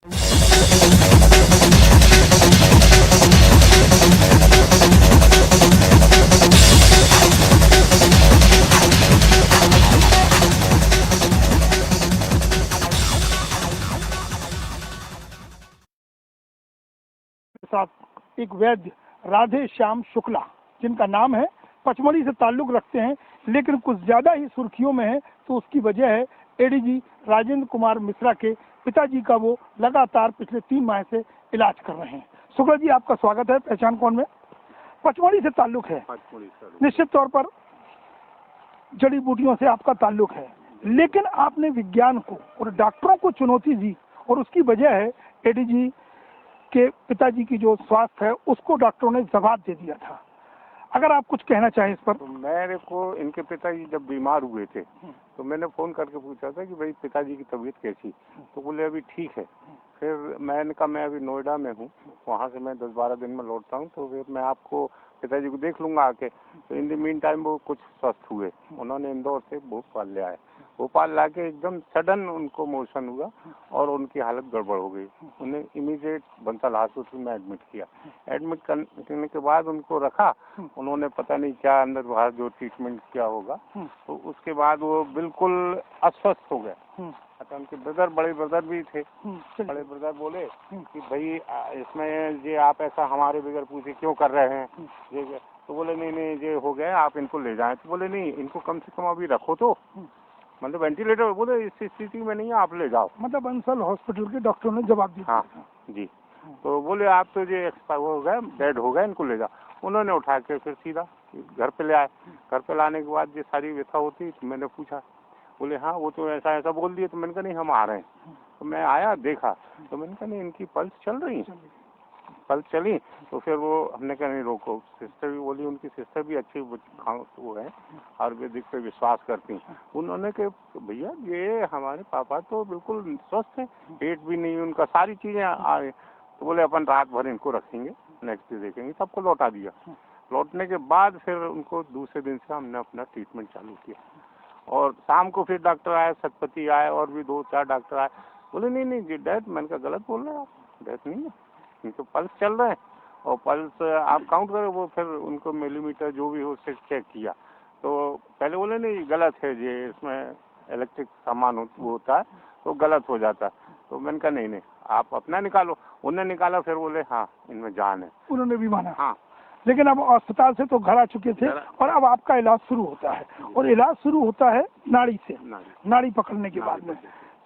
साथ एक वैद्य राधे श्याम शुक्ला, जिनका नाम है, पचमढ़ी से ताल्लुक रखते हैं, लेकिन कुछ ज्यादा ही सुर्खियों में है। तो उसकी वजह है एडीजी राजेंद्र कुमार मिश्रा के पिताजी का वो लगातार पिछले 3 माह से इलाज कर रहे हैं। शुक्ला जी, आपका स्वागत है पहचान कौन में। पचमढ़ी से ताल्लुक है, निश्चित तौर पर जड़ी बूटियों से आपका ताल्लुक है, लेकिन आपने विज्ञान को और डॉक्टरों को चुनौती दी और उसकी वजह है एडीजी के पिताजी की जो स्वास्थ्य है उसको डॉक्टरों ने जवाब दे दिया था। अगर आप कुछ कहना चाहें इस पर। तो मेरे को इनके पिताजी जब बीमार हुए थे तो मैंने फ़ोन करके पूछा था कि भाई पिताजी की तबीयत कैसी, तो बोले अभी ठीक है। फिर मैंने कहा मैं अभी नोएडा में हूँ, वहाँ से मैं 10-12 दिन में लौटता हूँ, तो फिर मैं आपको पिताजी को देख लूँगा आके। तो इन द मीन टाइम वो कुछ स्वस्थ हुए, उन्होंने इंदौर से भोपाल ले आए। भोपाल ला के एकदम सडन उनको मोशन हुआ और उनकी हालत गड़बड़ हो गई। उन्हें इमीडिएट बंसल हॉस्पिटल में एडमिट किया। एडमिट करने के बाद उनको रखा, उन्होंने पता नहीं क्या अंदर बाहर जो ट्रीटमेंट किया होगा, तो उसके बाद वो बिल्कुल अस्वस्थ हो गए। अच्छा, उनके बड़े ब्रदर भी थे। बड़े ब्रदर बोले कि भाई इसमें ये आप ऐसा हमारे बगैर पूछे क्यों कर रहे हैं, ये तो बोले नहीं ये हो गया, आप इनको ले जाएं। तो बोले नहीं, इनको कम से कम अभी रखो, तो मतलब वेंटिलेटर, बोले इस स्थिति में नहीं है, आप ले जाओ। मतलब बंसल हॉस्पिटल के डॉक्टरों ने जवाब दिया। हाँ जी। तो बोले आप तो ये एक्सपायर हो गए, डेड हो गए, इनको ले जाओ। उन्होंने उठा के फिर सीधा घर पे ले आए। घर पे लाने के बाद ये सारी व्यथा होती, तो मैंने पूछा, बोले हाँ वो तो ऐसा बोल दिए। तो मैंने कहा नहीं, हम आ रहे हैं। तो मैं आया, देखा, तो मैंने कहा नहीं, इनकी पल्स चल रही है। पल्स चली तो फिर वो हमने कहा नहीं रोको। सिस्टर भी बोली, उनकी सिस्टर भी अच्छी वो है, आयुर्वेदिक पे विश्वास करती हैं। उन्होंने कहा भैया ये हमारे पापा तो बिल्कुल स्वस्थ हैं, पेट भी नहीं उनका, सारी चीज़ें आ रही। तो बोले अपन रात भर इनको रखेंगे, नेक्स्ट डे देखेंगे। सबको लौटा दिया। लौटने के बाद फिर उनको दूसरे दिन से हमने अपना ट्रीटमेंट चालू किया। और शाम को फिर डॉक्टर आए, सतपति आए, और भी 2-4 डॉक्टर आए। बोले नहीं जी डेथ। मैंने कहा गलत बोल रहे हैं आप, डेथ नहीं है, इनको पल्स चल रहे हैं और पल्स आप काउंट करो। वो फिर उनको मिलीमीटर जो भी हो उससे चेक किया। तो पहले बोले नहीं गलत है, ये इसमें इलेक्ट्रिक सामान होता है तो गलत हो जाता है। तो मैंने कहा नहीं आप अपना निकालो। उन्होंने निकाला, फिर बोले हाँ इनमें जान है। उन्होंने भी माना। हाँ, लेकिन अब अस्पताल से तो घर आ चुके थे और अब आपका इलाज शुरू होता है, और इलाज शुरू होता है नाड़ी से, नाड़ी पकड़ने के बाद में।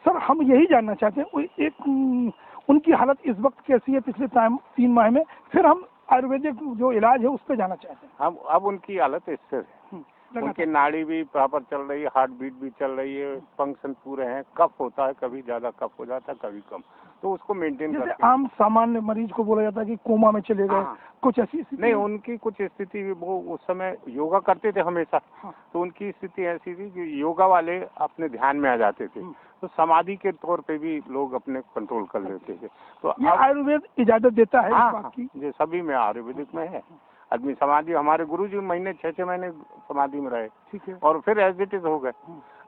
सर हम यही जानना चाहते हैं एक उनकी हालत इस वक्त कैसी है पिछले 3 माह में, फिर हम आयुर्वेदिक जो इलाज है उस पर जाना चाहते हैं। हम अब उनकी हालत स्थिर है, उनकी नाड़ी भी प्रॉपर चल रही है, हार्ट बीट भी चल रही है, फंक्शन पूरे हैं। कफ होता है, कभी ज्यादा कफ हो जाता है, कभी कम, तो उसको मेंटेन करते हैं। आम सामान्य मरीज को बोला जाता है कि कोमा में चले गए, कुछ ऐसी स्थिति नहीं, उनकी कुछ स्थिति, वो उस समय योगा करते थे हमेशा, तो उनकी स्थिति ऐसी थी कि योगा वाले अपने ध्यान में आ जाते थे, तो समाधि के तौर पे भी लोग अपने कंट्रोल कर लेते थे। तो आयुर्वेद इजाजत देता है इस बात की? ये सभी में आयुर्वेदिक में है। आदमी समाधि, हमारे गुरुजी महीने 6-6 महीने समाधि में रहे, ठीक है, और फिर एज इट इज हो गए।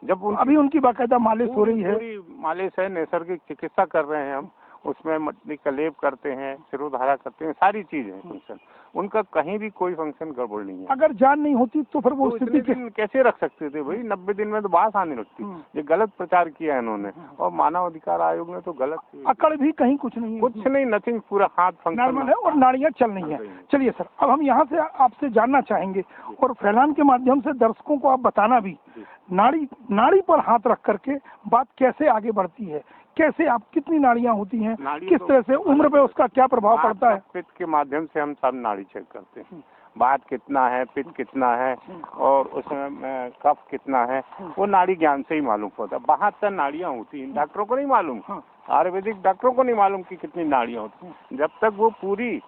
जब अभी उनकी बाकायदा मालिश हो रही है, मालिश है, नैसर्गिक चिकित्सा कर रहे हैं हम, उसमें मटनी का लेप करते हैं, सिरोधारा करते हैं, सारी चीज है फंक्शन। उनका कहीं भी कोई फंक्शन गड़बड़ नहीं है। अगर जान नहीं होती तो फिर वो स्थिति कैसे रख सकते थे भाई? 90 दिन में तो बात आने लगती। ये गलत प्रचार किया इन्होंने, और मानव अधिकार आयोग ने तो गलत। अकड़ भी कहीं कुछ नहीं, नथिंग, पूरा हाथ फंक्शन है और नाड़ियाँ चल रही है। चलिए सर, अब हम यहाँ से आपसे जानना चाहेंगे और फैलान के माध्यम से दर्शकों को आप बताना भी, नाड़ी पर हाथ रख करके बात कैसे आगे बढ़ती है, कैसे आप, कितनी नाड़ियाँ होती हैं, किस तरह से उम्र पे उसका क्या प्रभाव पड़ता है? पित्त के माध्यम से हम सब नाड़ी चेक करते हैं, बात कितना है, पित्त कितना है, और उसमें कफ कितना है, वो नाड़ी ज्ञान से ही मालूम होता है। 72 नाड़ियाँ होती हैं, डॉक्टरों को नहीं मालूम, आयुर्वेदिक डॉक्टरों को नहीं मालूम कि कितनी नाड़ियाँ होती हैं। जब तक वो पूरी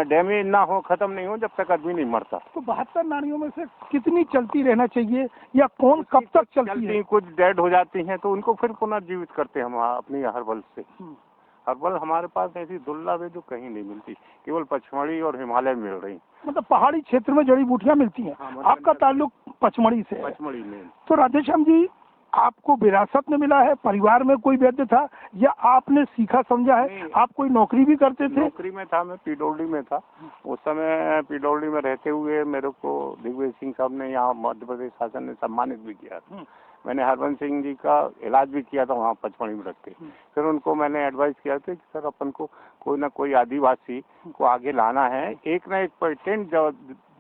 डैमेज ना हो, खत्म नहीं हो, जब तक आदमी नहीं मरता। तो 72 नाड़ियों में से कितनी चलती रहना चाहिए, या कौन कब तक चलती है? कुछ डेड हो जाती हैं तो उनको फिर पुनर्जीवित करते हैं हम अपनी हर्बल से। हर्बल हमारे पास ऐसी दुर्लभ है जो कहीं नहीं मिलती, केवल पचमढ़ी और हिमालय में मिल रही। मतलब पहाड़ी क्षेत्र में जड़ी बूटियाँ मिलती हैं। आपका ताल्लुक पचमढ़ी से है। पचमढ़ी में। तो राधेश्याम जी, आपको विरासत में मिला है, परिवार में कोई वैद्य था, या आपने सीखा समझा है? आप कोई नौकरी भी करते थे? नौकरी में था, मैं पीडब्ल्यूडी में था। उस समय पीडब्ल्यूडी में रहते हुए मेरे को दिग्विजय सिंह साहब ने यहाँ मध्य प्रदेश शासन ने सम्मानित भी किया। मैंने हरबंस सिंह जी का इलाज भी किया था वहाँ पचमढ़ी में रख के। फिर उनको मैंने एडवाइस किया था कि सर अपन को कोई ना कोई आदिवासी को आगे लाना है, एक ना एक पेटेंट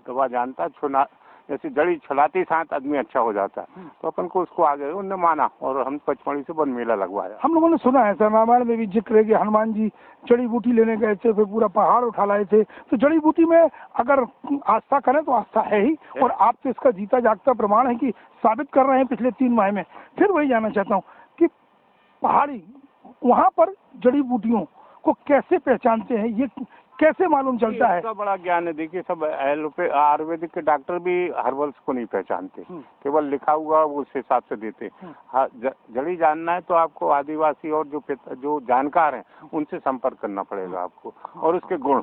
दवा जानता छुना, जैसे जड़ी छुलाते साथ आदमी अच्छा हो जाता है, तो अपन को उसको आगे उनने माना और हम पचमढ़ी से वन मेला लगवाया। हम लोगों ने सुना है सर, रामायण में भी जिक्र है कि हनुमान जी जड़ी बूटी लेने गए थे, फिर पूरा पहाड़ उठा लाए थे। तो जड़ी बूटी में अगर आस्था करें तो आस्था है ही, और आप तो इसका जीता जागता प्रमाण है कि साबित कर रहे हैं पिछले 3 माह में। फिर वही जानना चाहता हूँ कि पहाड़ी वहाँ पर जड़ी बूटियों को कैसे पहचानते हैं, ये कैसे मालूम चलता है? इसका बड़ा ज्ञान है। देखिए, सब आयुर्वेदिक के डॉक्टर भी हर्बल्स को नहीं पहचानते, केवल लिखा हुआ वो उस हिसाब से देते। हाँ, जड़ी जानना है तो आपको आदिवासी और जो जानकार हैं उनसे संपर्क करना पड़ेगा आपको, और उसके गुण।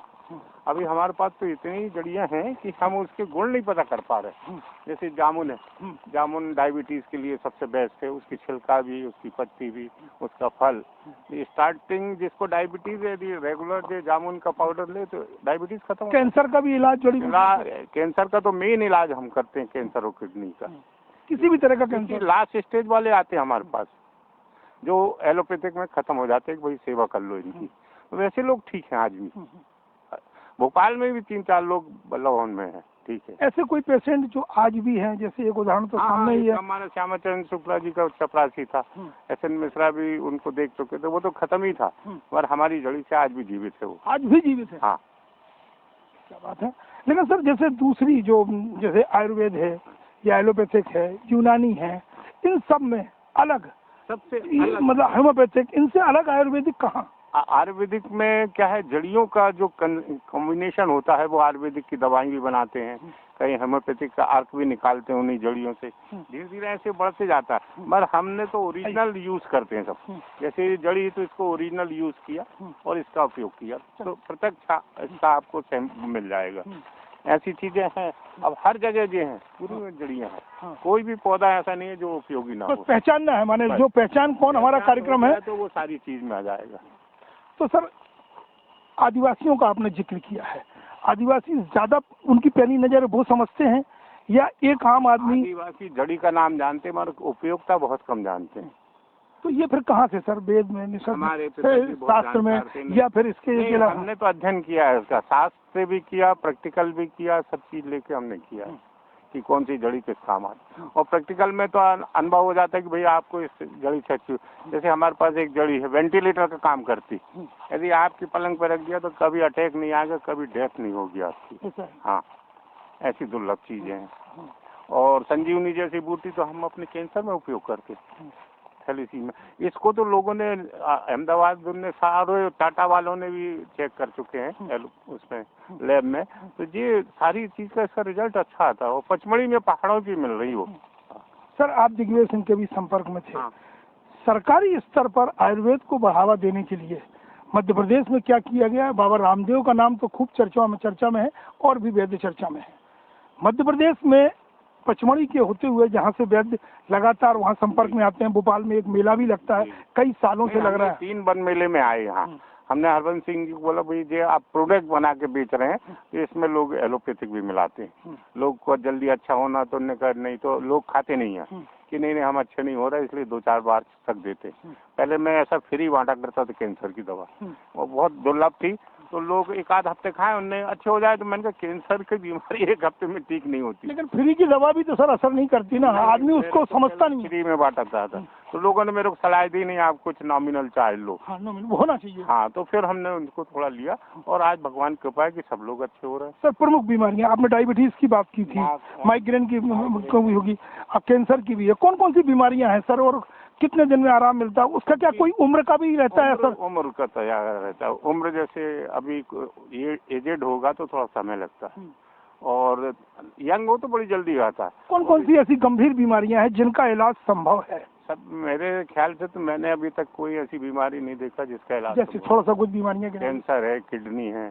अभी हमारे पास तो इतनी जड़ियां हैं कि हम उसके गुण नहीं पता कर पा रहे। जैसे जामुन है, जामुन डायबिटीज के लिए सबसे बेस्ट है, उसकी छिलका भी, उसकी पत्ती भी, उसका फल। स्टार्टिंग जिसको डायबिटीज है, यदि रेगुलर जामुन का पाउडर ले तो डायबिटीज खत्म। कैंसर का भी इलाज जड़ी कैंसर का तो मेन इलाज हम करते हैं, कैंसर और किडनी का, किसी भी तरह का कैंसर। लास्ट स्टेज वाले आते हैं हमारे पास जो एलोपैथिक में खत्म हो जाते हैं, भाई सेवा कर लो इनकी, वैसे लोग ठीक हैं आज भी। भोपाल में भी 3-4 लोग बल्लभवन में हैं, ठीक है। ऐसे कोई पेशेंट जो आज भी हैं, जैसे एक उदाहरण तो सामने ही है, हमारा श्यामाचरण शुक्ला जी का चपरासी था, एस.एन. मिश्रा भी उनको देख चुके थे, वो तो खत्म ही था, पर हमारी जड़ी से आज भी जीवित है वो। आज भी जीवित है? हाँ, क्या बात है। लेकिन सर, जैसे दूसरी जो जैसे आयुर्वेद है या एलोपैथिक है, यूनानी है, इन सब में अलग सबसे मतलब होम्योपैथिक, इनसे अलग आयुर्वेदिक कहाँ? आयुर्वेदिक में क्या है, जड़ियों का जो कॉम्बिनेशन होता है वो आयुर्वेदिक की दवाई भी बनाते हैं, कहीं होम्योपैथिक का अर्क भी निकालते हैं उन्हीं जड़ियों से। धीरे धीरे ऐसे बढ़ते जाता है, मगर हमने तो ओरिजिनल यूज करते हैं सब। जैसे ये जड़ी तो इसको ओरिजिनल यूज किया और इसका उपयोग किया, तो प्रत्यक्ष इसका आपको मिल जाएगा। ऐसी चीजें हैं अब हर जगह जो हैं, पूरी जड़ियाँ हैं, कोई भी पौधा ऐसा नहीं है जो उपयोगी ना हो। पहचानना है, माने जो पहचान कौन हमारा कार्यक्रम है तो वो सारी चीज में आ जाएगा। तो सर, आदिवासियों का आपने जिक्र किया है, आदिवासी ज्यादा उनकी पहली नजर वो समझते हैं या एक आम आदमी? आदिवासी जड़ी का नाम जानते हैं मगर उपयोगिता बहुत कम जानते हैं। तो ये फिर कहाँ से सर, वेद में, हमारे शास्त्र में, या फिर इसके अलावा? हमने तो अध्ययन किया है उसका, शास्त्र भी किया, प्रैक्टिकल भी किया, सब चीज लेके हमने किया है कि कौन सी जड़ी किस काम आती है। और प्रैक्टिकल में तो अनुभव हो जाता है कि भैया आपको इस जड़ी से अच्छी, जैसे हमारे पास एक जड़ी है वेंटिलेटर का काम करती, यदि आपकी पलंग पर रख दिया तो कभी अटैक नहीं आएगा, कभी डेथ नहीं होगी आपकी। हाँ, ऐसी दुर्लभ चीजें हैं। और संजीवनी जैसी बूटी तो हम अपने कैंसर में उपयोग करते हैं, थैलेसीमिया में। इसको तो लोगों ने अहमदाबाद में सारे टाटा वालों ने भी चेक कर चुके हैं उसमें लैब में, तो ये सारी चीज का इसका रिजल्ट अच्छा आता है। और पचमढ़ी में पहाड़ों की मिल रही हो। सर, आप दिग्विजय सिंह के भी संपर्क में थे। सरकारी स्तर पर आयुर्वेद को बढ़ावा देने के लिए मध्य प्रदेश में क्या किया गया? बाबा रामदेव का नाम तो खूब चर्चा में है और भी वैद्य चर्चा में है। मध्य प्रदेश में पचमढ़ी के होते हुए जहाँ से वैद्य लगातार वहाँ संपर्क में आते हैं, भोपाल में एक मेला भी लगता है, कई सालों से लग रहा है। 3 वन मेले में आए यहाँ। हमने हरबंस सिंह जी को बोला भाई ये आप प्रोडक्ट बना के बेच रहे हैं तो इसमें लोग एलोपैथिक भी मिलाते हैं, लोग को जल्दी अच्छा होना, तो उन्होंने कहा नहीं, तो लोग खाते नहीं है कि नहीं हम अच्छे नहीं हो रहा, इसलिए 2-4 बार तक देते। पहले मैं ऐसा फ्री बांटा करता था कैंसर की दवा, वो बहुत दुर्लभ थी, तो लोग 1-आध हफ्ते खाए, उनने अच्छे हो जाए। तो मैंने कहा कैंसर की बीमारी 1 हफ्ते में ठीक नहीं होती। लेकिन फ्री की दवा भी तो सर असर नहीं करती ना, आदमी उसको समझता नहीं। फ्री में बांटा था, तो लोगों ने मेरे को सलाह दी नहीं आप कुछ नॉमिनल चार्ज लो। हाँ, नॉमिनल होना चाहिए। हाँ, तो फिर हमने उनको थोड़ा लिया और आज भगवान की कृपा है कि सब लोग अच्छे हो रहे हैं। सर, प्रमुख बीमारियां आपने डायबिटीज की बात की थी, माइग्रेन की भी होगी, अब कैंसर की भी है, कौन कौन सी बीमारियां हैं सर, और कितने दिन में आराम मिलता है? उसका क्या कोई उम्र का भी रहता है सर? उम्र का तैयार रहता है। उम्र जैसे अभी ये एजेड होगा तो थोड़ा समय लगता है, और यंग हो तो बड़ी जल्दी आता है। कौन कौन सी ऐसी गंभीर बीमारियां हैं जिनका इलाज संभव है? सब मेरे ख्याल से तो मैंने अभी तक कोई ऐसी बीमारी नहीं देखा जिसका इलाज। जैसे थोड़ा सा कुछ बीमारियां, कैंसर है, किडनी है,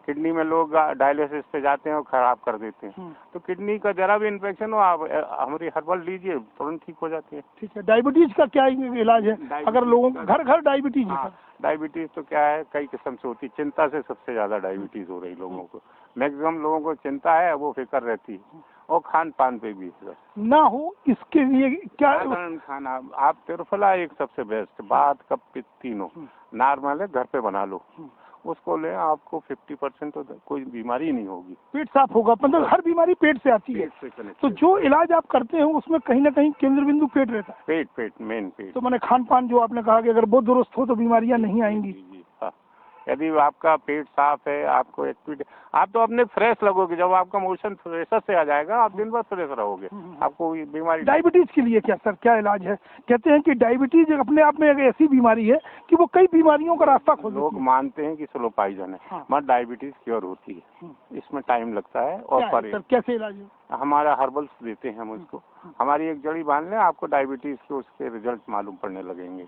किडनी में लोग डायलिसिस पे जाते हैं और खराब कर देते हैं। तो किडनी का जरा भी इन्फेक्शन हो, आप हमारी हर्बल लीजिए, तुरंत ठीक हो जाती है। ठीक है, डायबिटीज का क्या इलाज है? अगर लोगों को घर घर डायबिटीज है? डायबिटीज तो क्या है, कई किस्म से होती है। चिंता से सबसे ज्यादा डायबिटीज हो रही लोगों को। मैक्सिमम लोगों को चिंता है, वो फिक्र रहती है, और खान पान पे भी ना हो, इसके लिए क्या खाना। आप त्रिफला एक सबसे बेस्ट, बात कप पित्त तीनों नॉर्मल है, घर पे बना लो, उसको ले, आपको 50% तो कोई बीमारी नहीं होगी। पेट साफ होगा, मतलब हर बीमारी पेट से आती है। तो जो इलाज आप करते हैं उसमें कहीं ना कहीं केंद्र बिंदु पेट रहता है। पेट मेन पेट। तो मैंने खान पान जो आपने कहा कि अगर वो दुरुस्त हो तो बीमारियां नहीं आएंगी। यदि आपका पेट साफ है, आपको एक्टिविटी, आप तो अपने फ्रेश लगोगे। जब आपका मोशन फ्रेशर से आ जाएगा, आप दिन भर फ्रेश रहोगे, आपको बीमारी। डायबिटीज के लिए क्या सर, क्या इलाज है? कहते हैं कि डायबिटीज अपने आप में एक ऐसी बीमारी है कि वो कई बीमारियों का रास्ता खोल देती है। लोग मानते हैं कि स्लो पॉइजन है, मगर डायबिटीज क्योर होती है, इसमें टाइम लगता है। और सर कैसे इलाज है? हमारा हर्बल्स देते हैं हम उसको, हमारी एक जड़ी बांध लें, आपको डायबिटीज के उसके रिजल्ट मालूम पड़ने लगेंगे।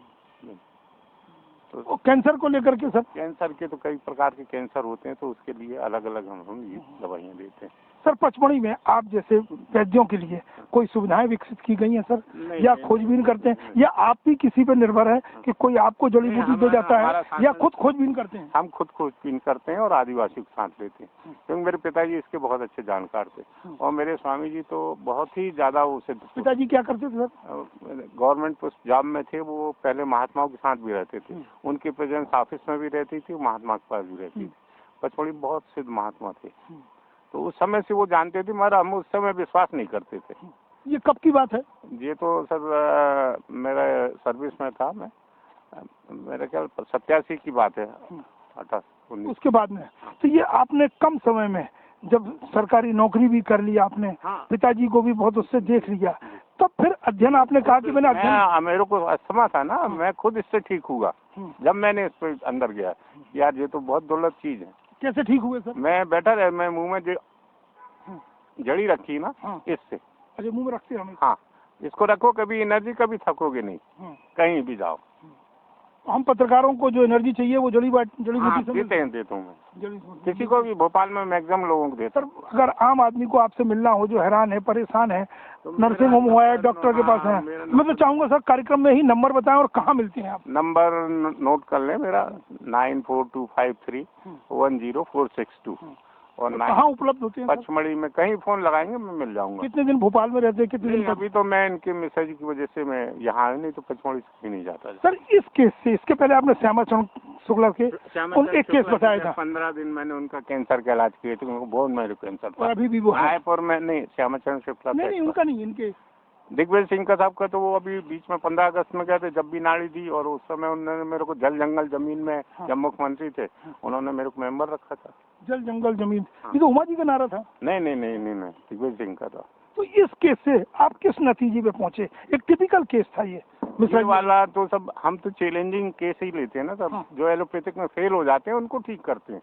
तो कैंसर को लेकर के सर? कैंसर के तो कई प्रकार के कैंसर होते हैं, तो उसके लिए अलग अलग हम ये दवाइयाँ देते हैं। सर पचमढ़ी में आप जैसे वैद्यों के लिए कोई सुविधाएं विकसित की गई हैं सर, या खोजबीन करते हैं, या आप भी किसी पे निर्भर है कि कोई आपको जड़ी बूटी दे जाता है, या खुद खोजबीन करते हैं? हम खुद खोजबीन करते हैं और आदिवासी को साथ लेते हैं, क्योंकि मेरे पिताजी इसके बहुत अच्छे जानकार थे, और मेरे स्वामी जी तो बहुत ही ज्यादा उसे। पिताजी क्या करते थे सर? गवर्नमेंट पोस्ट जॉब में थे, वो पहले महात्माओं के साथ भी रहते थे, उनकी प्रेजेंस ऑफिस में भी रहती थी, महात्मा के पास भी रहती थी। पचमढ़ी बहुत सिद्ध महात्मा थे, तो उस समय से वो जानते थे, मगर हम उस समय विश्वास नहीं करते थे। ये कब की बात है? ये तो सर मेरा सर्विस में था, मैं मेरा ख्याल 87 की बात है, 18-19। उसके बाद में तो ये आपने कम समय में जब सरकारी नौकरी भी कर लिया आपने, पिताजी को भी बहुत उससे देख लिया, तब फिर अध्ययन आपने कहा कि मैंने अध्ययन, मेरे को अस्थमा था ना, मैं खुद इससे ठीक हुआ जब मैंने इस पे अंदर गया। यार ये तो बहुत दुर्लभ चीज है। कैसे ठीक हुए सर? मैं बैठा रहा, मैं मुंह में जड़ी रखी ना, इससे। अच्छा, मुंह में रखते हैं? हाँ, इसको रखो, कभी एनर्जी, कभी थकोगे नहीं, कहीं भी जाओ। हम पत्रकारों को जो एनर्जी चाहिए वो जड़ी बूटी से देता हूँ मैं, किसी को भी, भोपाल में मैक्सिमम लोगों को देता हूँ। अगर आम आदमी को आपसे मिलना हो, जो हैरान है, परेशान है, नर्सिंग होम हुआ है, डॉक्टर के पास है, मैं तो चाहूंगा सर कार्यक्रम में ही नंबर बताएं और कहाँ मिलते हैं आप? नंबर नोट कर लें मेरा, 9425310462। और कहाँ उपलब्ध होते हैं? पचमढ़ी में कहीं फोन लगाएंगे, मैं मिल जाऊंगा। कितने दिन भोपाल में रहते हैं? कितने दिन? अभी तो मैं इनके मिसेज की वजह से मैं यहाँ नहीं तो पचमढ़ी से कहीं नहीं जाता। सर इस केस से, इसके पहले आपने श्यामाचरण शुक्ला के एक केस बताया था। 15 दिन मैंने उनका कैंसर का इलाज किए थे, उनको बोन मैरो कैंसर था। अभी भी वो रायपुर में नहीं, श्यामाचरण शुक्ला नहीं, उनका नहीं, इनके दिग्विजय सिंह का साहब का तो वो अभी बीच में 15 अगस्त में गए थे, जब भी नाड़ी दी, और उस समय उन्होंने मेरे को जल जंगल जमीन में, जब मुख्यमंत्री थे, उन्होंने मेरे को मेंबर रखा था। जल जंगल जमीन, ये तो उमा जी का नारा था। नहीं, दिग्विजय सिंह का था। तो इस केस से आप किस नतीजे पे पहुंचे? एक टिपिकल केस था ये वाला, तो सब हम तो चैलेंजिंग केस ही लेते हैं ना सब। जो एलोपैथिक में फेल हो जाते हैं उनको ठीक करते हैं,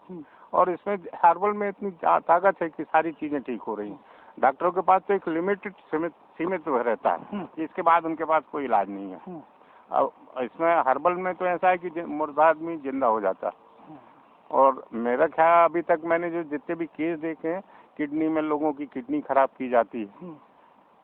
और इसमें हर्बल में इतनी ताकत है कि सारी चीजें ठीक हो रही हैं। डॉक्टरों के पास तो एक लिमिटेड सीमित रहता है कि इसके बाद उनके पास कोई इलाज नहीं है। अब इसमें हर्बल में तो ऐसा है कि मुर्दा आदमी जिंदा हो जाता है। और मेरा ख्याल अभी तक मैंने जो जितने भी केस देखे हैं, किडनी में लोगों की किडनी खराब की जाती है,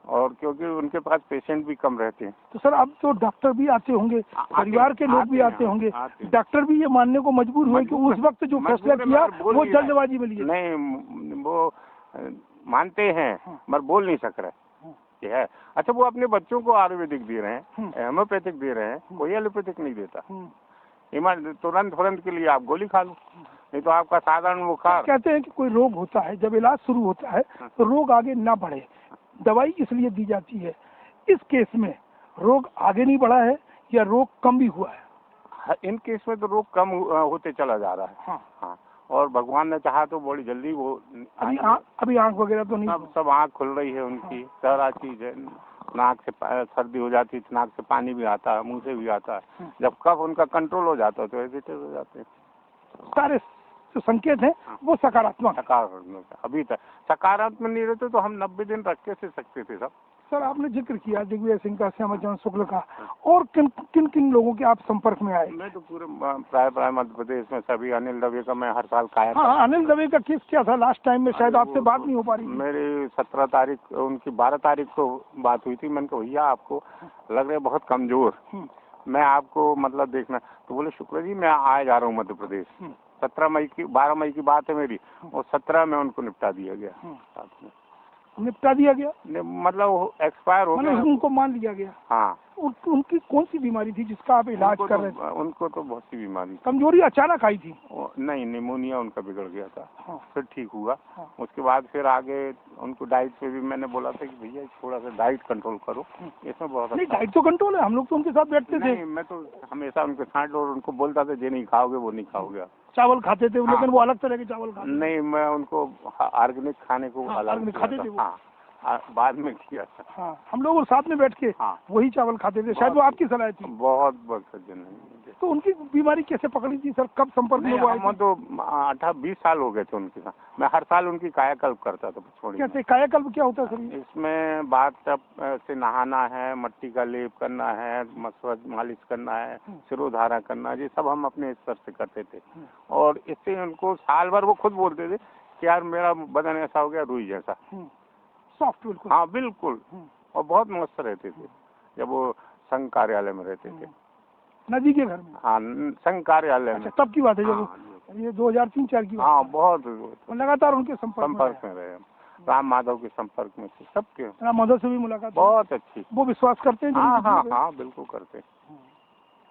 और क्योंकि उनके पास पेशेंट भी कम रहते हैं। तो सर अब तो डॉक्टर भी आते होंगे, परिवार के लोग भी आते होंगे, डॉक्टर भी ये मानने को मजबूर हुए कि उस वक्त जो फैसला किया वो जल्दबाजी में लिया? नहीं, वो मानते हैं मगर बोल नहीं सक रहे है। अच्छा, वो अपने बच्चों को आयुर्वेदिक दे रहे हैं, होम्योपैथिक दे रहे हैं, कोई एलोपैथिक नहीं देता। तुरंत के लिए आप गोली खा लो, नहीं तो आपका साधारण बुखार। कहते हैं कि कोई रोग होता है, जब इलाज शुरू होता है तो रोग आगे ना बढ़े, दवाई इसलिए दी जाती है। इस केस में रोग आगे नहीं बढ़ा है या रोग कम भी हुआ है? इन केस में तो रोग कम होते चला जा रहा है। हाँ, और भगवान ने चाहा तो बड़ी जल्दी वो अभी आँख वगैरह तो नहीं, सब आँख खुल रही है उनकी, सारा चीज है। नाक से सर्दी हो जाती है, नाक से पानी भी आता है, मुंह से भी आता है। जब कफ उनका कंट्रोल हो जाता है तो एजिटेट हो जाते हैं। सारे जो संकेत हैं वो सकारात्मक। अभी तक सकारात्मक नहीं रहते तो हम 90 दिन रख के से सकते थे सब। सर आपने जिक्र किया दिग्विजय सिंह का, श्यामाचरण शुक्ल का, और किन किन किन लोगों के आप संपर्क में आए? मैं तो पूरे प्राय मध्य प्रदेश में सभी, अनिल दवे का मैं हर साल काया। हाँ, अनिल दवे का केस क्या था लास्ट टाइम में? शायद आपसे बात नहीं हो पा रही। मेरी 17 तारीख उनकी 12 तारीख को बात हुई थी। मैंने कहा भैया आपको लग रहे बहुत कमजोर, मैं आपको मतलब देखना, तो बोले शुक्ला जी मैं आ जा रहा हूँ मध्य प्रदेश। 12 मई की बात है मेरी, और 17 में उनको निपटा दिया गया। साथ में निपटा दिया गया मतलब एक्सपायर हो गया, उनको मान लिया गया। हाँ। उनकी कौन सी बीमारी थी जिसका आप इलाज कर रहे थे? उनको तो बहुत सी बीमारी, कमजोरी अचानक आई थी? नहीं, निमोनिया उनका बिगड़ गया था। हाँ। फिर ठीक हुआ। हाँ। उसके बाद फिर आगे उनको डाइट पे भी मैंने बोला था कि भैया थोड़ा सा डाइट कंट्रोल करो, इसमें बहुत नहीं, डाइट तो कंट्रोल है, हम लोग तो उनके साथ बैठते थे। नहीं, मैं तो हमेशा उनके साथ और उनको बोलता था ये नहीं खाओगे वो नहीं खाओगे। चावल खाते थे हाँ। लेकिन वो अलग तरह के चावल खाते? नहीं, मैं उनको ऑर्गेनिक खाने को अलग खाते थे। हाँ, बाद में किया था। हाँ, हम लोग साथ में बैठ के हाँ। वही चावल खाते थे। शायद वो आपकी सलाह थी। बहुत सज्जन है। तो उनकी बीमारी कैसे पकड़ी थी सर? कब संपर्क में वो आए थे? तो 18-20 साल हो गए थे उनके साथ। मैं हर साल उनकी कायाकल्प करता था। कैसे कायाकल्प क्या होता है सर? इसमें बाथ से नहाना है, मट्टी का लेप करना है, मसाज मालिश करना है, सिरोधारा करना है, ये सब हम अपने स्तर से करते थे। और इससे उनको साल भर वो खुद बोलते थे कि यार मेरा बदन ऐसा हो गया रुई जैसा, सॉफ्ट बिल्कुल। हाँ बिल्कुल। और बहुत मस्त रहते थे जब वो संघ कार्यालय में रहते थे, नदी के घर में। हाँ, संघ कार्यालय में। तब की बात है जब ये 2003-4 की बात? हाँ, बहुत लगातार उनके संपर्क में रहे। राम माधव के संपर्क में थे सबके। राम माधव से भी मुलाकात बहुत अच्छी। वो विश्वास करते हैं? हाँ, बिल्कुल करते हैं।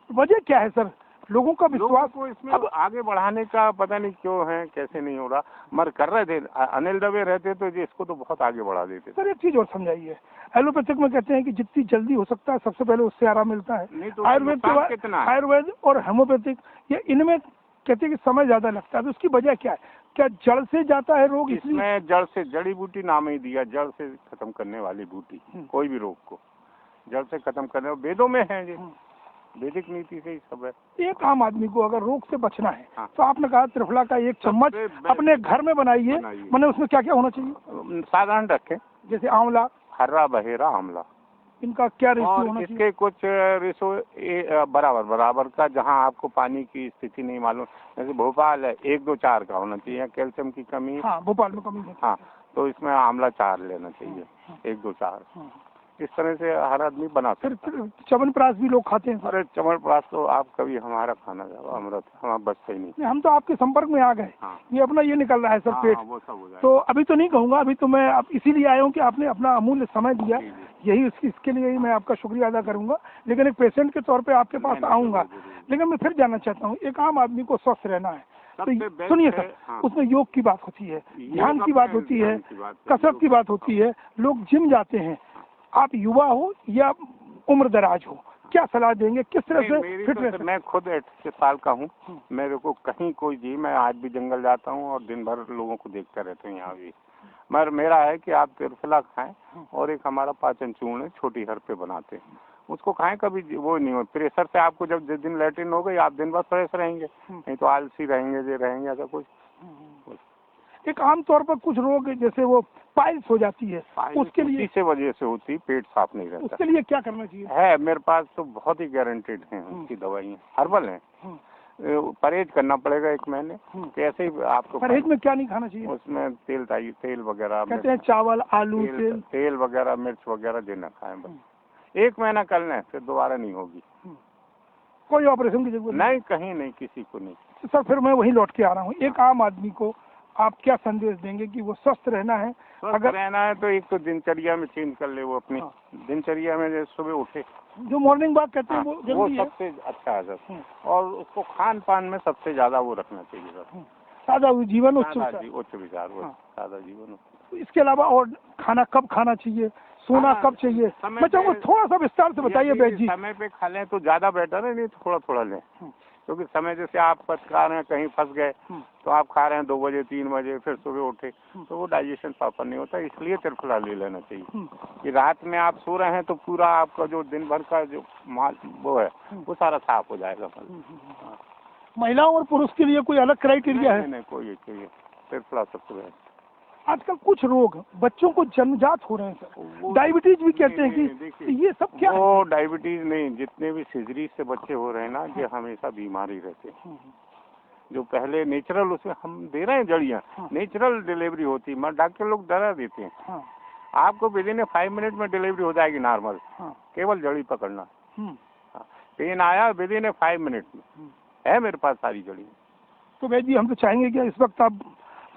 वजह क्या है सर लोगों का विश्वास को इसमें अब आगे बढ़ाने का? पता नहीं क्यों है, कैसे नहीं हो रहा, मगर कर रहे थे। अनिल दवे रहते तो ये इसको तो बहुत आगे बढ़ा देते। सर एक चीज और समझाइए, एलोपैथिक में कहते हैं कि जितनी जल्दी हो सकता है सबसे पहले उससे आराम मिलता है। नहीं तो आयुर्वेद के बाद आयुर्वेद और होम्योपैथिक, ये इनमें कहते हैं कि समय ज्यादा लगता है, तो उसकी वजह क्या है? क्या जड़ से जाता है रोग? इसमें जड़ से, जड़ी बूटी नाम ही दिया, जड़ से खत्म करने वाली बूटी। कोई भी रोग को जड़ से खत्म करने, वेदों में है ये, वैदिक नीति से ही सब है। एक आम आदमी को अगर रोग से बचना है तो आपने कहा त्रिफला का 1 चम्मच अपने घर में बनाइए। मैंने उसमें क्या क्या होना चाहिए? साधारण रखें, जैसे आंवला, हरा बहेरा आंवला, इनका क्या रेशो होना चाहिए? इसके कुछ रेशो बराबर का, जहां आपको पानी की स्थिति नहीं मालूम, जैसे भोपाल है 1-2-4 का होना चाहिए, कैल्शियम की कमी। हाँ, भोपाल में कमी है। हाँ, तो इसमें आंवला 4 लेना चाहिए, 1-2-4। इस तरह से हर आदमी बना सकता है। च्यवनप्राश भी लोग खाते हैं? अरे च्यवनप्राश तो आप कभी हमारा खाना जाओ, अमृत, हमारा बचता ही नहीं। हम तो आपके संपर्क में आ गए। हाँ। ये अपना ये निकल रहा है सर पेट। वो सब हो जाए। तो अभी तो नहीं कहूँगा, अभी तो मैं अब इसीलिए आया हूँ कि आपने अपना अमूल्य समय दिया, यही इसके लिए ही मैं आपका शुक्रिया अदा करूंगा। लेकिन एक पेशेंट के तौर पे आपके पास आऊंगा। लेकिन मैं फिर जानना चाहता हूँ, एक आम आदमी को स्वस्थ रहना है तो सुनिए सर, उसमें योग की बात होती है, ध्यान की बात होती है, कसरत की बात होती है, लोग जिम जाते हैं। आप युवा हो या उम्र दराज हो, क्या सलाह देंगे, किस तरह से फिट रह सकते? मैं खुद 38 साल का हूँ, मेरे को कहीं कोई जी, मैं आज भी जंगल जाता हूँ और दिन भर लोगों को देखता रहता हूँ यहाँ भी। मगर मेरा है कि आप त्रिफला खाएं, और एक हमारा पाचन चूर्ण है, छोटी हर पे बनाते हैं, उसको खाएं, कभी वो नहीं हो। प्रेशर से आपको जब जिस दिन लैट्रिन हो गई आप दिन भर फ्रेश रहेंगे, नहीं तो आलसी रहेंगे ऐसा कुछ। एक आम तौर पर कुछ रोग जैसे वो पाइल्स हो जाती है, उसके लिए इसी वजह से होती, पेट साफ नहीं रहता, उसके लिए क्या करना चाहिए? है मेरे पास तो बहुत ही गारंटेड है उनकी दवाइयाँ, हर्बल है। परहेज करना पड़ेगा 1 महीने। कैसे ही आपको परहेज में क्या नहीं खाना चाहिए? उसमें तेल वगैरह कहते हैं, चावल, आलू, तेल वगैरह, मिर्च वगैरह देना खाएं बस। 1 महीना कर लें, फिर दोबारा नहीं होगी। कोई ऑपरेशन की जरूरत नहीं, कहीं नहीं, किसी को नहीं। सर फिर मैं वही लौट के आ रहा हूँ, एक आम आदमी को आप क्या संदेश देंगे कि वो स्वस्थ रहना है? अगर रहना है तो एक तो दिनचर्या में चेंज कर ले, वो अपनी दिनचर्या में जैसे सुबह उठे, जो मॉर्निंग वॉक कहते हैं वो सबसे अच्छा है सर। और उसको खान पान में सबसे ज्यादा वो रखना चाहिए सर, सादा जीवन, उच्च विचार, सादा जीवन। इसके अलावा और खाना कब खाना चाहिए, सोना कब चाहिए? मैं चाहूँगा थोड़ा सा विस्तार से बताइए बैद जी। समय पे खा लें तो ज्यादा बेटर है, नहीं थोड़ा थोड़ा लें, क्योंकि समय जैसे आप खा रहे हैं, कहीं फंस गए तो आप खा रहे हैं 2 बजे 3 बजे, फिर सुबह उठे तो वो डाइजेशन प्रॉपर नहीं होता, इसलिए त्रिफला ले लेना चाहिए कि रात में आप सो रहे हैं तो पूरा आपका जो दिन भर का जो माल वो है वो सारा साफ हो जाएगा। महिलाओं और पुरुष के लिए कोई अलग क्राइटेरिया है? नहीं, कोई त्रिफला सबसे बेस्ट। आजकल कुछ रोग बच्चों को जन्मजात हो रहे हैं सर, डायबिटीज भी कहते हैं कि ये सब क्या वो डायबिटीज नहीं, जितने भी सिजरी से बच्चे हो रहे हैं ना, ये हमेशा बीमारी रहते हैं। जो पहले नेचुरल उसमें हम दे रहे हैं जड़ियाँ, नेचुरल डिलीवरी होती है, मगर डॉक्टर लोग डरा देते हैं। आपको विद इन 5 मिनट में डिलीवरी हो जाएगी नॉर्मल, केवल जड़ी पकड़ना। पेन आया विद इन 5 मिनट में, है मेरे पास सारी जड़ी। तो वैद्य जी हम तो चाहेंगे कि इस वक्त आप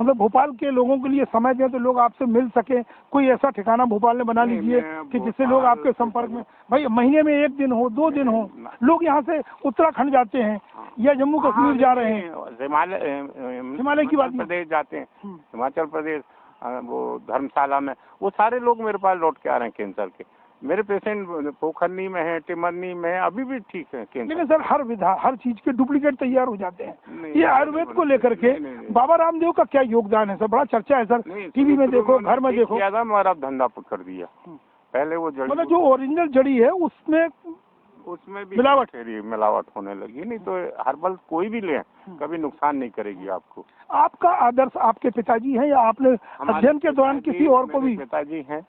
मतलब भोपाल के लोगों के लिए समय दें तो लोग आपसे मिल सके, कोई ऐसा ठिकाना भोपाल में बना लीजिए कि जिससे लोग आपके संपर्क में, भाई महीने में 1 दिन हो 2 दिन हो, लोग यहाँ से उत्तराखंड जाते हैं या जम्मू कश्मीर जा रहे हैं, हिमालय की बात प्रदेश जाते हैं, हिमाचल प्रदेश, वो धर्मशाला में, वो सारे लोग मेरे पास लौट के आ रहे हैं कैंसर के। मेरे पेशेंट पोखरनी में है, टिमरनी में है, अभी भी ठीक है कैंसर। लेकिन सर हर विधा हर चीज के डुप्लीकेट तैयार हो जाते हैं। ये आयुर्वेद को लेकर के बाबा रामदेव का क्या योगदान है सर? बड़ा चर्चा है सर, टीवी में देखो, घर में देखो। ज्यादा मेरा धंधा कर दिया। पहले वो जड़ी मतलब जो ओरिजिनल जड़ी है उसमें भी मिलावट होने लगी। नहीं तो हर्बल कोई भी ले कभी नुकसान नहीं करेगी आपको। आपका आदर्श आपके पिताजी हैं या आपने अध्ययन के दौरान किसी और को भी? पिताजी हैं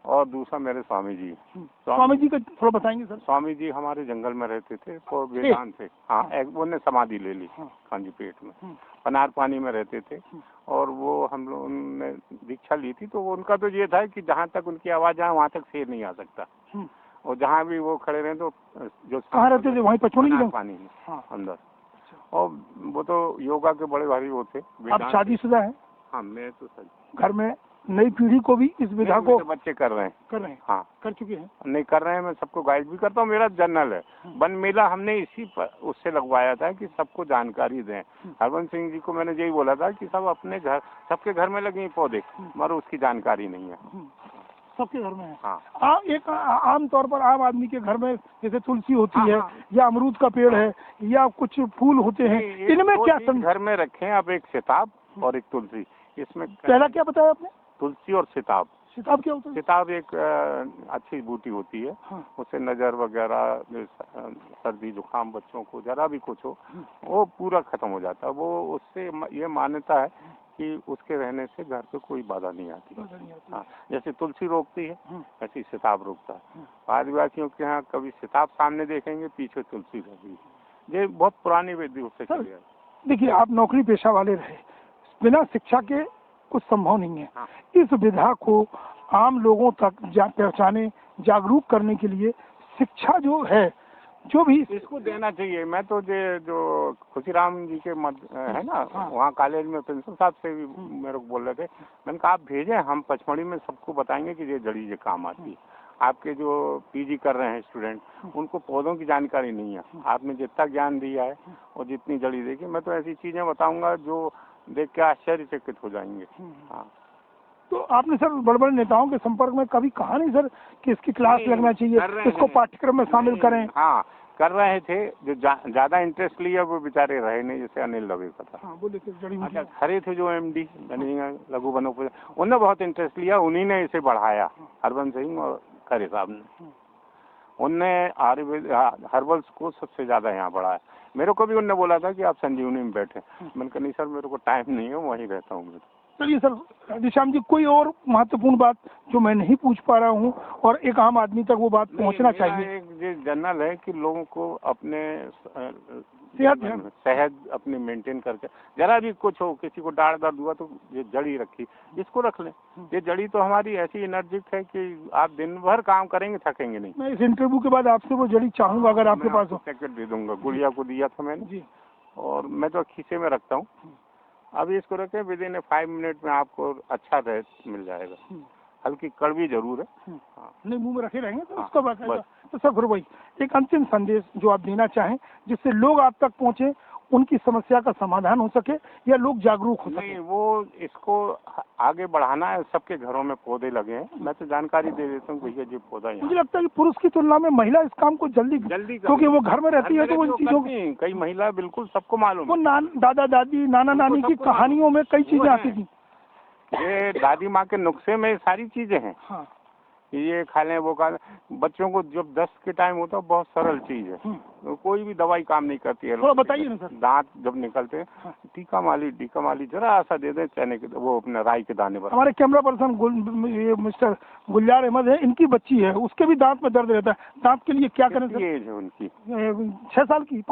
और दूसरा मेरे स्वामी जी। स्वामी जी का थोड़ा बताएंगे सर? स्वामी जी हमारे जंगल में रहते थे, तो वेदांत थे। हाँ, उन्होंने समाधि ले ली कांजी पेट में, पनार पानी में रहते थे। और वो हम लोग ने दीक्षा ली थी, तो उनका तो ये था कि जहाँ तक उनकी आवाज आए वहाँ तक शेर नहीं आ सकता। और जहाँ भी वो खड़े रहे तो जो कहाँ रहते थे वहीं पचमढ़ी पानी में अंदर। और वो तो योगा के बड़े भारी वो थे। आप शादीशुदा हैं? हाँ, मैं तो सर घर में नई पीढ़ी को भी इस विधा को बच्चे कर रहे हैं। हाँ, कर चुके हैं, नहीं कर रहे हैं। मैं सबको गाइड भी करता हूँ। मेरा जर्नल है वन मेला, हमने इसी पर उससे लगवाया था कि सबको जानकारी दें। हरबंस सिंह जी को मैंने यही बोला था कि सब अपने घर, सबके घर में लगे पौधे, मगर उसकी जानकारी नहीं है। सबके घर में है। हाँ। एक आम तौर पर आम आदमी के घर में जैसे तुलसी होती है या अमरूद का पेड़ है या कुछ फूल होते हैं, इनमें क्या घर में रखें आप? एक सिताब और एक तुलसी। इसमें पहला क्या बताया आपने? तुलसी और सिताब। सिताब क्या होता है? सिताब एक अच्छी बूटी होती है। उससे नजर वगैरह, सर्दी जुकाम बच्चों को जरा भी कुछ हो वो पूरा खत्म हो जाता है। वो उससे ये मान्यता है कि उसके रहने से घर पे कोई बाधा नहीं आती। हाँ, जैसे तुलसी रोकती है ऐसी सिताब रोकता है। आदिवासियों के यहाँ कभी सिताब सामने देखेंगे, पीछे तुलसी रहेगी। ये बहुत पुरानी विधि से चली है। देखिए, आप नौकरी पेशा वाले रहे, बिना शिक्षा के कुछ संभव नहीं है। इस विधा को आम लोगों तक पहुँचाने, जागरूक करने के लिए शिक्षा जो है, जो भी इसको देना चाहिए। मैं तो जो खुशीराम जी के है ना, वहाँ कॉलेज में प्रिंसिपल साहब से भी मेरे को बोल रहे थे। मैंने कहा आप भेजें, हम पचमढ़ी में सबको बताएंगे कि ये जड़ी ये काम आती है। आपके जो पीजी कर रहे हैं स्टूडेंट, उनको पौधों की जानकारी नहीं है। आपने जितना ज्ञान दिया है और जितनी जड़ी देखी, मैं तो ऐसी चीजें बताऊंगा जो देख के आश्चर्यचकित हो जाएंगे। हाँ। तो आपने सर बड़े बड़े नेताओं के संपर्क में कभी कहा नहीं सर कि इसकी क्लास लगना चाहिए, इसको पाठ्यक्रम में शामिल करें? हाँ, कर रहे थे। जो ज्यादा इंटरेस्ट लिया वो बेचारे रहे नहीं, जैसे अनिल दवे का था। अच्छा, खड़े थे जो MD लघु वनोपज, उन्होंने बहुत इंटरेस्ट लिया, उन्हीं ने इसे बढ़ाया। हरबंस सिंह और खरे साहब ने, उनने आयुर्वेद हर्बल्स को सबसे ज्यादा यहाँ बढ़ाया। मेरे को भी उनने बोला था कि आप संजीवनी में बैठे। मैंने कहा नहीं सर, मेरे को टाइम नहीं है, वहीं रहता हूँ मैं। चलिए सर, राधेश्याम जी, कोई और महत्वपूर्ण बात जो मैं नहीं पूछ पा रहा हूँ और एक आम आदमी तक वो बात पहुँचना चाहिए? एक ये जनरल है कि लोगों को अपने सेहत अपनी मेंटेन करके, जरा भी कुछ हो, किसी को दाढ़ दर्द हुआ तो ये जड़ी रखी, इसको रख लें। ये जड़ी तो हमारी ऐसी एनर्जिक है कि आप दिन भर काम करेंगे, थकेंगे नहीं। मैं इस इंटरव्यू के बाद आपसे वो जड़ी चाहूंगा, अगर आपके पास हो। पैकेट दे दूंगा, गुड़िया को दिया था मैंने जी, और मैं तो खीसे में रखता हूँ। अभी इसको रखें, विद इन 5 मिनट में आपको अच्छा रेस्ट मिल जाएगा। हल्की कड़वी जरूर है। हाँ। नहीं, मुंह में रखे रहेंगे तो उसका बात। तो सर फिर भाई एक अंतिम संदेश जो आप देना चाहें, जिससे लोग आप तक पहुंचे, उनकी समस्या का समाधान हो सके या लोग जागरूक हो सके? नहीं, वो इसको आगे बढ़ाना है। सबके घरों में पौधे लगे हैं। मैं तो जानकारी दे देता हूँ, भैया जी पौधा है। मुझे लगता है कि पुरुष की तुलना में महिला इस काम को जल्दी क्योंकि वो घर में रहती है, तो वो इन चीजों कई महिला बिल्कुल सबको मालूम। वो दादा दादी, नाना नानी की कहानियों में कई चीजें आती थी। ये दादी माँ के नुस्खे में सारी चीजें हैं। ये खा लें वो खा लें। बच्चों को जब दस्त के टाइम होता है बहुत सरल चीज है, तो कोई भी दवाई काम नहीं करती है। थोड़ा बताइए ना सर। दांत जब निकलते हैं टीका माली जरा सा दे दें चने के, वो अपने राई के दाने पर। हमारे कैमरा पर्सन ये मिस्टर गुलजार अहमद है, इनकी बच्ची है, उसके भी दांत में दर्द रहता है। दांत के लिए क्या करें सर? एज है उनकी 6 साल की,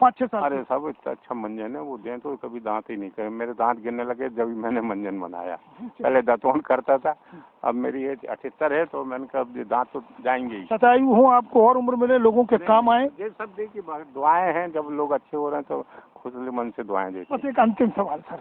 5-6 साल अरे सब इतना अच्छा मंजन है, वो दें तो कभी दांत ही नहीं करे। मेरे दांत गिरने लगे जब मैंने मंजन बनाया। पहले दांतों करता था, अब मेरी एज 78 है, तो मैंने कहा अब ये दांत तो जाएंगे ही। शतायु हो, आपको और उम्र मिले, लोगों के काम आए। ये सब देखिए दुआएं हैं, जब लोग अच्छे हो रहे हैं तो खुले मन से दुआएं देते हैं। बस एक अंतिम सवाल सर,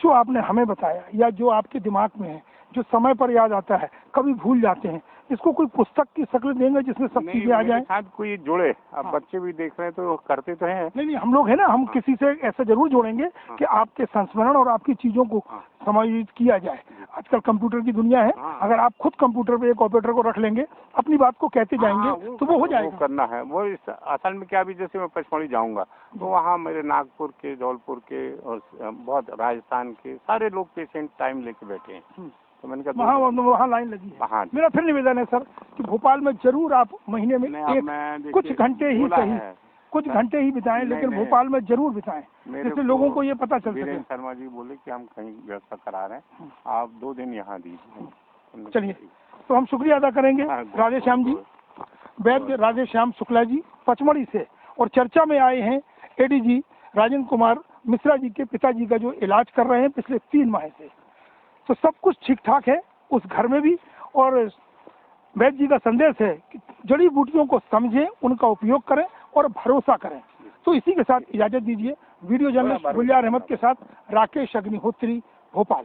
जो आपने हमें बताया या जो आपके दिमाग में है, जो समय पर याद आता है, कभी भूल जाते हैं, इसको कोई पुस्तक की शक्ल देंगे जिसमें सब चीजें आ जाए? शायद कोई जोड़े। अब बच्चे भी देख रहे हैं तो करते तो हैं। नहीं, हम लोग है ना, हम किसी से ऐसा जरूर जोड़ेंगे कि आपके संस्मरण और आपकी चीजों को समायोजित किया जाए। आजकल कंप्यूटर की दुनिया है, अगर आप खुद कंप्यूटर पे एक ऑपरेटर को रख लेंगे, अपनी बात को कहते जाएंगे तो वो हो जाएगा। वो करना है वो असल में क्या, भी जैसे मैं पचमढ़ी जाऊंगा तो वहाँ मेरे नागपुर के, जौलपुर के और बहुत राजस्थान के सारे लोग पेशेंट टाइम लेके बैठे हैं, तो मैंने कहा वहाँ लाइन लगी है। मेरा फिर निवेदन है सर कि भोपाल में जरूर आप महीने में कुछ घंटे ही सही, कुछ घंटे ही बिताएं, लेकिन भोपाल में जरूर बिताएं, जिससे लोगों को ये पता चल सके। शर्मा जी बोले कि हम कहीं व्यवस्था करा रहे हैं, आप 2 दिन यहाँ दीजिए। चलिए, तो हम शुक्रिया अदा करेंगे राधे श्याम जी, वैद्य राधे श्याम शुक्ला जी पचमढ़ी से, और चर्चा में आए हैं एडीजी राजेंद्र कुमार मिश्रा जी के पिताजी का जो इलाज कर रहे हैं पिछले 3 माह से। तो सब कुछ ठीक ठाक है उस घर में भी, और वैद्य जी का संदेश है कि जड़ी बूटियों को समझें, उनका उपयोग करें और भरोसा करें। तो इसी के साथ इजाजत दीजिए। वीडियो जर्नलिस्ट गुलजार अहमद के साथ राकेश अग्निहोत्री, भोपाल।